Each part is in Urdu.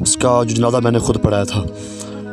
اس کا جو جنازہ میں نے خود پڑھایا تھا۔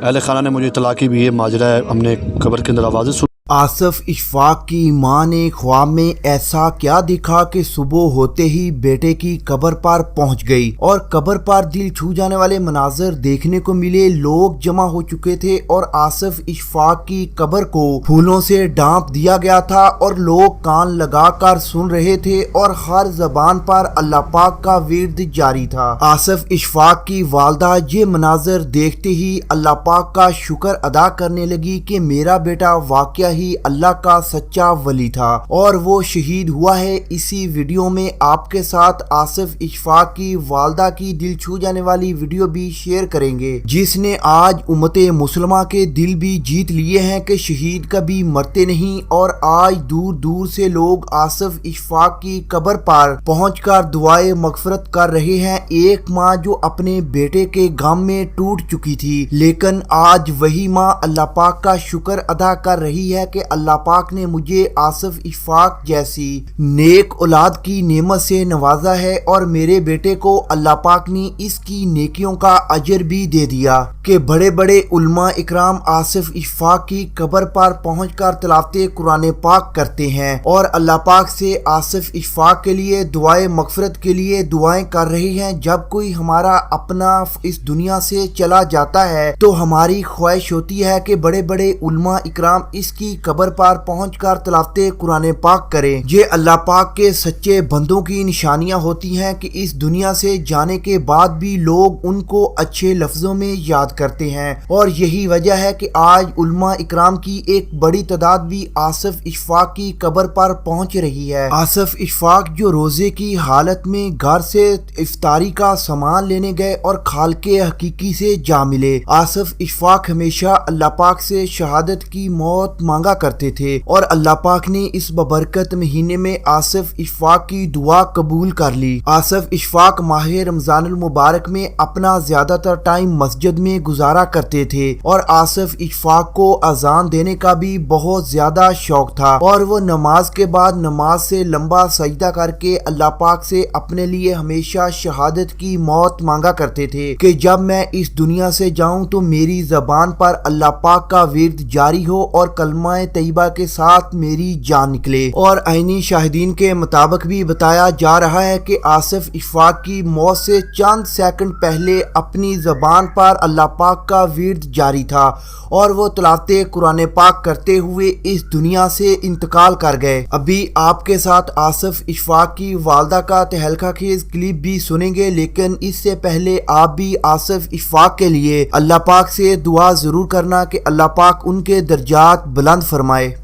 اہل خانہ نے مجھے اطلاع کی بھی یہ ماجرا ہے، ہم نے قبر کے اندر آوازیں سن۔ آصف اشفاق کی ماں نے خواب میں ایسا کیا دیکھا کہ صبح ہوتے ہی بیٹے کی قبر پر پہنچ گئی اور قبر پر دل چھو جانے والے مناظر دیکھنے کو ملے۔ لوگ جمع ہو چکے تھے اور آصف اشفاق کی قبر کو پھولوں سے ڈھانپ دیا گیا تھا اور لوگ کان لگا کر سن رہے تھے اور ہر زبان پر اللہ پاک کا ورد جاری تھا۔ آصف اشفاق کی والدہ یہ مناظر دیکھتے ہی اللہ پاک کا شکر ادا کرنے لگی کہ میرا بیٹا واقعہ ہی اللہ کا سچا ولی تھا اور وہ شہید ہوا ہے۔ اسی ویڈیو میں آپ کے ساتھ آصف اشفاق کی والدہ کی دل چھو جانے والی ویڈیو بھی شیئر کریں گے، جس نے آج امت مسلمہ کے دل بھی جیت لیے ہیں کہ شہید کبھی مرتے نہیں۔ اور آج دور دور سے لوگ آصف اشفاق کی قبر پر پہنچ کر دعائے مغفرت کر رہے ہیں۔ ایک ماں جو اپنے بیٹے کے غم میں ٹوٹ چکی تھی، لیکن آج وہی ماں اللہ پاک کا شکر ادا کر رہی ہے کہ اللہ پاک نے مجھے آصف اشفاق جیسی نیک اولاد کی نعمت سے نوازا ہے اور میرے بیٹے کو اللہ پاک نے اس کی نیکیوں کا اجر بھی دے دیا کہ بڑے بڑے علماء اکرام آصف اشفاق کی قبر پر پہنچ کر تلاوت قرآن پاک کرتے ہیں اور اللہ پاک سے آصف اشفاق کے لیے دعائے مغفرت کے لیے دعائیں کر رہے ہیں۔ جب کوئی ہمارا اپنا اس دنیا سے چلا جاتا ہے تو ہماری خواہش ہوتی ہے کہ بڑے بڑے علماء اکرام اس کی قبر پر پہنچ کر تلاوت قرآن پاک کریں۔ یہ اللہ پاک کے سچے بندوں کی نشانیاں ہوتی ہیں کہ اس دنیا سے جانے کے بعد بھی لوگ ان کو اچھے لفظوں میں یاد کرتے ہیں، اور یہی وجہ ہے کہ آج علماء اکرام کی ایک بڑی تعداد بھی آصف اشفاق کی قبر پر پہنچ رہی ہے۔ آصف اشفاق جو روزے کی حالت میں گھر سے افطاری کا سامان لینے گئے اور خالق حقیقی سے جا ملے۔ آصف اشفاق ہمیشہ اللہ پاک سے شہادت کی موت مانگا کرتے تھے اور اللہ پاک نے اس ببرکت مہینے میں آصف اشفاق کی دعا قبول کر لی۔ آصف اشفاق ماہ رمضان المبارک میں اپنا زیادہ تر ٹائم مسجد میں گزارا کرتے تھے اور آصف اشفاق کو اذان دینے کا بھی بہت زیادہ شوق تھا اور وہ نماز کے بعد نماز سے لمبا سجدہ کر کے اللہ پاک سے اپنے لیے ہمیشہ شہادت کی موت مانگا کرتے تھے کہ جب میں اس دنیا سے جاؤں تو میری زبان پر اللہ پاک کا ورد جاری ہو اور کلمہ طیبہ کے ساتھ میری جان نکلے۔ اور عینی شاہدین کے مطابق بھی بتایا جا رہا ہے کہ آصف اشفاق کی موت سے چند سیکنڈ پہلے اپنی زبان پر اللہ پاک کا ورد جاری تھا اور وہ تلاوت قرآن پاک کرتے ہوئے اس دنیا سے انتقال کر گئے۔ ابھی آپ کے ساتھ آصف اشفاق کی والدہ کا تہلکہ خیز کلپ بھی سنیں گے، لیکن اس سے پہلے آپ بھی آصف اشفاق کے لیے اللہ پاک سے دعا ضرور کرنا کہ اللہ پاک ان کے درجات بلند فرمائے۔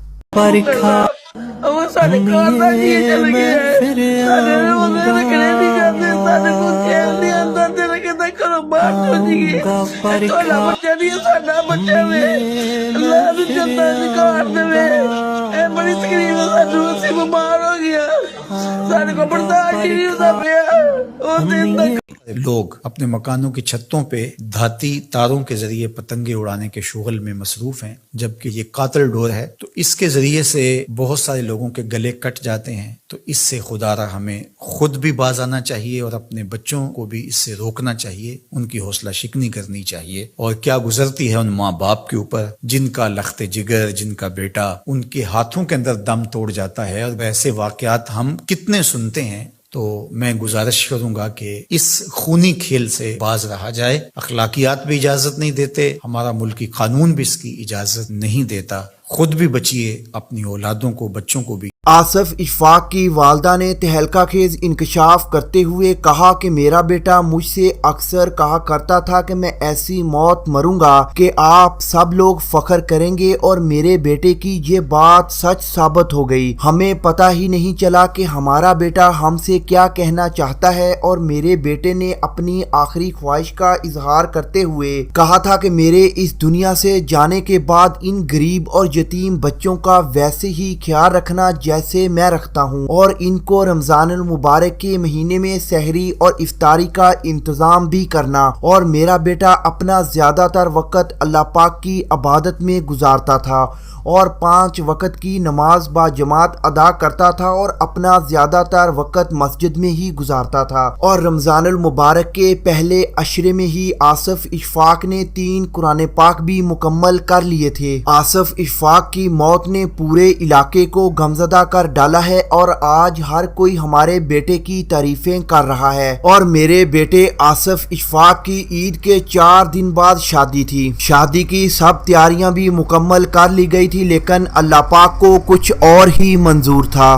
لوگ اپنے مکانوں کی چھتوں پہ دھاتی تاروں کے ذریعے پتنگیں اڑانے کے شغل میں مصروف ہیں، جبکہ یہ قاتل ڈور ہے، تو اس کے ذریعے سے بہت سارے لوگوں کے گلے کٹ جاتے ہیں۔ تو اس سے خدا را ہمیں خود بھی باز آنا چاہیے اور اپنے بچوں کو بھی اس سے روکنا چاہیے، ان کی حوصلہ شکنی کرنی چاہیے۔ اور کیا گزرتی ہے ان ماں باپ کے اوپر جن کا لخت جگر، جن کا بیٹا ان کے ہاتھوں کے اندر دم توڑ جاتا ہے، اور ویسے واقعات ہم کتنے سنتے ہیں۔ تو میں گزارش کروں گا کہ اس خونی کھیل سے باز رہا جائے۔ اخلاقیات بھی اجازت نہیں دیتے، ہمارا ملکی قانون بھی اس کی اجازت نہیں دیتا۔ خود بھی بچیے، اپنی اولادوں کو، بچوں کو بھی۔ آصف اشفاق کی والدہ نے تہلکہ خیز انکشاف کرتے ہوئے کہا کہ میرا بیٹا مجھ سے اکثر کہا کرتا تھا کہ میں ایسی موت مروں گا کہ آپ سب لوگ فخر کریں گے، اور میرے بیٹے کی یہ بات سچ ثابت ہو گئی۔ ہمیں پتہ ہی نہیں چلا کہ ہمارا بیٹا ہم سے کیا کہنا چاہتا ہے، اور میرے بیٹے نے اپنی آخری خواہش کا اظہار کرتے ہوئے کہا تھا کہ میرے اس دنیا سے جانے کے بعد ان غریب اور یتیم بچوں کا ویسے ہی خیال رکھنا جیسے میں رکھتا ہوں، اور ان کو رمضان المبارک کے مہینے میں سحری اور افطاری کا انتظام بھی کرنا۔ اور میرا بیٹا اپنا زیادہ تر وقت اللہ پاک کی عبادت میں گزارتا تھا اور 5 وقت کی نماز با جماعت ادا کرتا تھا اور اپنا زیادہ تر وقت مسجد میں ہی گزارتا تھا۔ اور رمضان المبارک کے پہلے عشرے میں ہی آصف اشفاق نے 3 قرآن پاک بھی مکمل کر لیے تھے۔ آصف اشفاق کی موت نے پورے علاقے کو غمزدہ کر ڈالا ہے اور آج ہر کوئی ہمارے بیٹے کی تعریفیں کر رہا ہے۔ اور میرے بیٹے آصف اشفاق کی عید کے 4 دن بعد شادی تھی۔ شادی کی سب تیاریاں بھی مکمل کر لی گئی تھی، لیکن اللہ پاک کو کچھ اور ہی منظور تھا،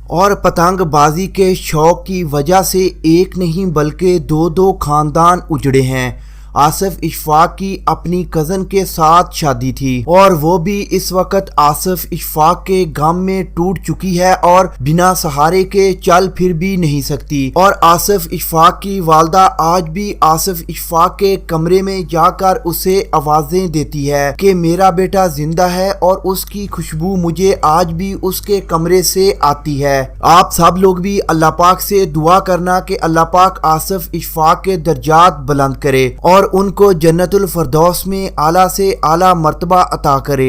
اور پتنگ بازی کے شوق کی وجہ سے ایک نہیں بلکہ 2 خاندان اجڑے ہیں۔ آصف اشفاق کی اپنی کزن کے ساتھ شادی تھی اور وہ بھی اس وقت آصف اشفاق کے غم میں ٹوٹ چکی ہے اور بنا سہارے کے چل پھر بھی نہیں سکتی۔ اور آصف اشفاق کی والدہ آج بھی آصف اشفاق کے کمرے میں جا کر اسے آوازیں دیتی ہے کہ میرا بیٹا زندہ ہے، اور اس کی خوشبو مجھے آج بھی اس کے کمرے سے آتی ہے۔ آپ سب لوگ بھی اللہ پاک سے دعا کرنا کہ اللہ پاک آصف اشفاق کے درجات بلند کرے اور ان کو جنت الفردوس میں اعلیٰ سے اعلیٰ مرتبہ عطا کرے۔